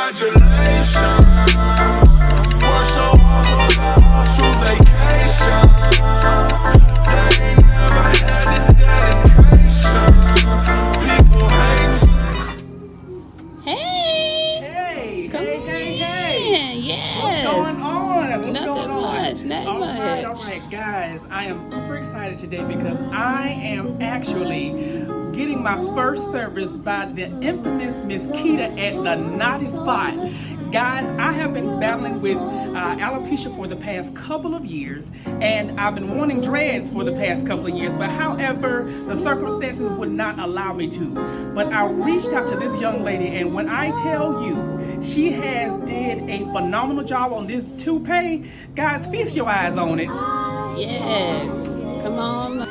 congratulations. Work so hard to vacation. They ain't never had the dedication. People hate me. Hey, come on in. Yes. What's going on? Not much. All right, guys. I am super excited today because I am actually getting my first service by the infamous Miss Keita at the Knotty spot. Guys, I have been battling with alopecia for the past couple of years, and I've been wanting dreads for the past couple of years, but however, the circumstances would not allow me to. But I reached out to this young lady, and when I tell you, she has did a phenomenal job on this toupee. Guys, feast your eyes on it. Yes. Come on.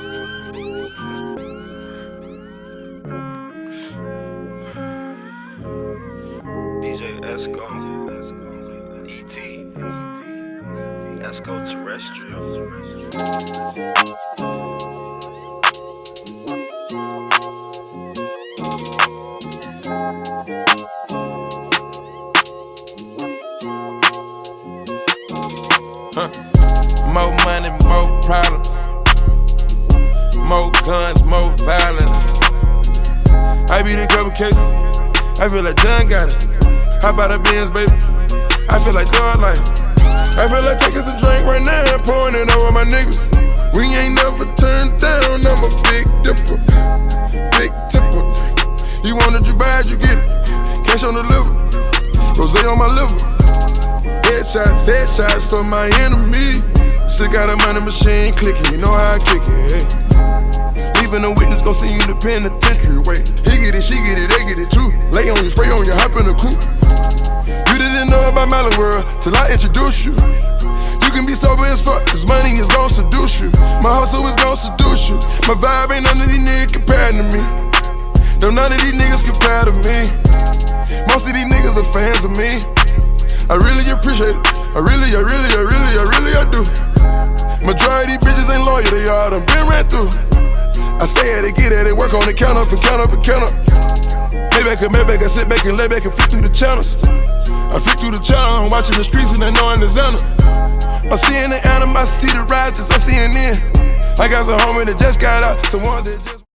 DJ Esco, ET, Esco Terrestrial. More money, more problems. More guns, more violence. I beat a couple cases. I feel like John got it. How about a Benz, baby? I feel like God life. I feel like taking some drink right now and pouring it over my niggas. We ain't never turned down. I'm a big dipper. Big tipper. You want it, you buy it, you get it. Cash on the liver. Rosé on my liver. Headshots for my enemy. Still got a money machine clicking, you know how I kick it, hey. Leaving a witness gon' see you in the penitentiary, wait. He get it, she get it, they get it too. Lay on you, spray on you, hop in the coupe. You didn't know about Melon World till I introduce you. You can be sober as fuck, cause money is gon' seduce you. My hustle is gon' seduce you. My vibe ain't none of these niggas compared to me. No, none of these niggas compare to me. Most of these niggas are fans of me. I really appreciate it. I really do. Majority of these bitches ain't loyal, they all done been ran through. I stay at it, get at it, work on it, count up and count up and count up. Maybe I sit back and lay back and flick through the channels. I flick through the channel, I'm watching the streets and I know I'm the Xander. I'm seeing the animosity, the rises, I'm seeing in. I got some homie that just got out, some ones that just